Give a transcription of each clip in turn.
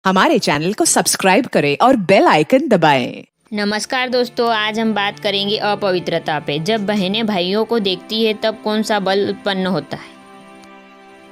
हमारे चैनल को सब्सक्राइब करें और बेल आइकन दबाएं। नमस्कार दोस्तों, आज हम बात करेंगे अपवित्रता पे। जब बहनें भाइयों को देखती है तब कौन सा बल उत्पन्न होता है।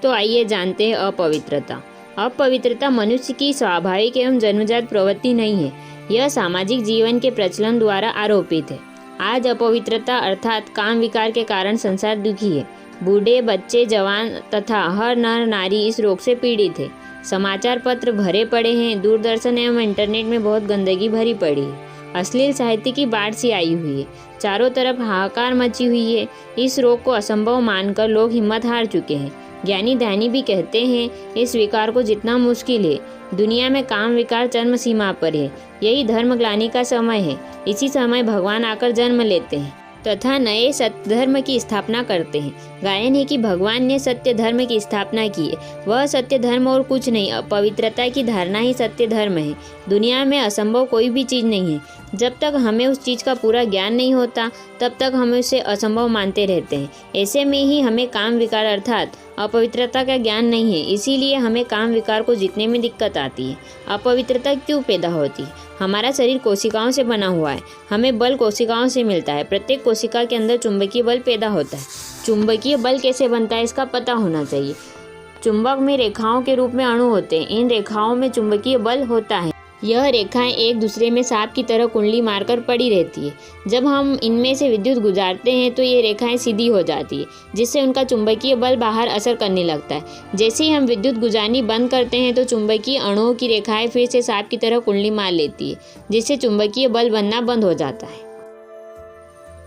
तो आइए जानते हैं अपवित्रता। अपवित्रता मनुष्य की स्वाभाविक एवं जन्मजात प्रवृत्ति नहीं है, यह सामाजिक जीवन के प्रचलन द्वारा आरोपित है। आज अपवित्रता अर्थात काम विकार के कारण संसार दुखी है। बूढ़े, बच्चे, जवान तथा हर नर नारी इस रोग से पीड़ित है। समाचार पत्र भरे पड़े हैं, दूरदर्शन एवं इंटरनेट में बहुत गंदगी भरी पड़ी है। अश्लील साहित्य की बाढ़ सी आई हुई है, चारों तरफ हाहाकार मची हुई है। इस रोग को असंभव मानकर लोग हिम्मत हार चुके हैं। ज्ञानी ध्यानी भी कहते हैं इस विकार को जितना मुश्किल है। दुनिया में काम विकार चरम सीमा पर है। यही धर्म ग्लानि का समय है। इसी समय भगवान आकर जन्म लेते हैं तथा नए सत्य धर्म की स्थापना करते हैं। गायन है कि भगवान ने सत्य धर्म की स्थापना की है। वह सत्य धर्म और कुछ नहीं, अपवित्रता की धारणा ही सत्य धर्म है। दुनिया में असंभव कोई भी चीज़ नहीं है। जब तक हमें उस चीज़ का पूरा ज्ञान नहीं होता तब तक हम उसे असंभव मानते रहते हैं। ऐसे में ही हमें काम विकार अर्थात अपवित्रता का ज्ञान नहीं है, इसीलिए हमें काम विकार को जीतने में दिक्कत आती है। अपवित्रता क्यों पैदा होती है? हमारा शरीर कोशिकाओं से बना हुआ है। हमें बल कोशिकाओं से मिलता है। प्रत्येक कोशिका के अंदर चुंबकीय बल पैदा होता है। चुंबकीय बल कैसे बनता है इसका पता होना चाहिए। चुंबक में रेखाओं के रूप में अणु होते हैं। इन रेखाओं में चुंबकीय बल होता है। यह रेखाएं एक दूसरे में सांप की तरह कुंडली मारकर पड़ी रहती है। जब हम इनमें से विद्युत गुजारते हैं तो ये रेखाएं सीधी हो जाती है, जिससे उनका चुंबकीय बल बाहर असर करने लगता है। जैसे ही हम विद्युत गुजारनी बंद करते हैं तो चुंबकीय अणुओं की रेखाएं फिर से सांप की तरह कुंडली मार लेती है, जिससे चुंबकीय बल बनना बंद हो जाता है।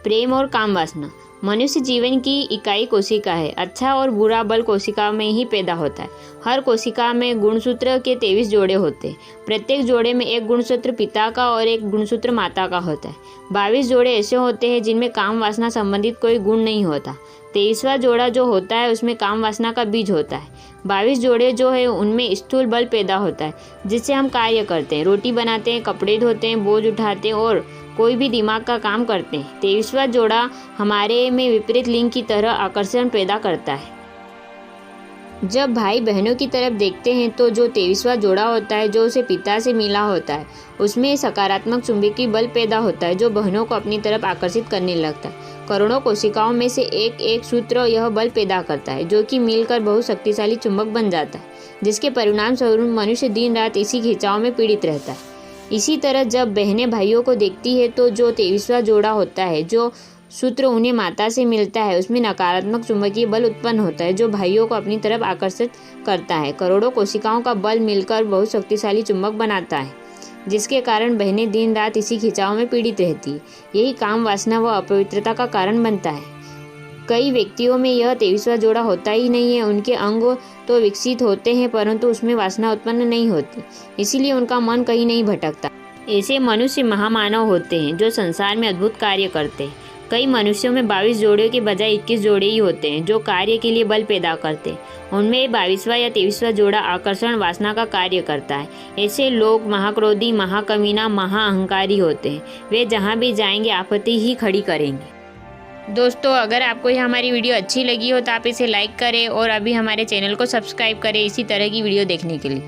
प्रेम और काम वासना। मनुष्य जीवन की इकाई कोशिका है। अच्छा और बुरा बल कोशिका में ही पैदा होता है। हर कोशिका में गुणसूत्र के 23 जोड़े होते हैं। प्रत्येक जोड़े में एक गुणसूत्र पिता का और एक गुणसूत्र माता का होता है। 22 जोड़े ऐसे होते हैं जिनमें काम वासना संबंधित कोई गुण नहीं होता। 23वां जोड़ा जो होता है उसमें काम वासना का बीज होता है। 22 जोड़े जो है उनमें स्थूल बल पैदा होता है, जिससे हम कार्य करते हैं, रोटी बनाते हैं, कपड़े धोते हैं, बोझ उठाते हैं और कोई भी दिमाग का काम करते हैं। 23वां जोड़ा हमारे में विपरीत लिंग की तरह आकर्षण पैदा करता है। जब भाई बहनों की तरफ देखते हैं तो जो 23वां जोड़ा होता है, जो उसे पिता से मिला होता है, उसमें सकारात्मक चुंबकीय बल पैदा होता है, जो बहनों को अपनी तरफ आकर्षित करने लगता है। करोड़ों कोशिकाओं में से एक एक सूत्र यह बल पैदा करता है, जो कि मिलकर बहुत शक्तिशाली चुंबक बन जाता है, जिसके परिणाम स्वरूप मनुष्य दिन रात इसी खिंचाव में पीड़ित रहता है। इसी तरह जब बहनें भाइयों को देखती है तो जो 23वां जोड़ा होता है, जो सूत्र उन्हें माता से मिलता है, उसमें नकारात्मक चुंबकीय बल उत्पन्न होता है, जो भाइयों को अपनी तरफ आकर्षित करता है। करोड़ों कोशिकाओं का बल मिलकर बहुत शक्तिशाली चुंबक बनाता है, जिसके कारण बहनें दिन रात इसी खिंचाव में पीड़ित रहती है। यही काम वासना व अपवित्रता का कारण बनता है। कई व्यक्तियों में यह 23वां जोड़ा होता ही नहीं है। उनके अंग तो विकसित होते हैं परंतु उसमें वासना उत्पन्न नहीं होती, इसीलिए उनका मन कहीं नहीं भटकता। ऐसे मनुष्य महामानव होते हैं जो संसार में अद्भुत कार्य करते हैं। कई मनुष्यों में 22 जोड़े के बजाय 21 जोड़े ही होते हैं, जो कार्य के लिए बल पैदा करते हैं। उनमें 22वां या 23वां जोड़ा आकर्षण वासना का कार्य करता है। ऐसे लोग महाक्रोधी, महाकमीना, महाअहंकारी होते हैं। वे जहाँ भी जाएंगे आपत्ति ही खड़ी करेंगे। दोस्तों, अगर आपको यह हमारी वीडियो अच्छी लगी हो तो आप इसे लाइक करें और अभी हमारे चैनल को सब्सक्राइब करें इसी तरह की वीडियो देखने के लिए।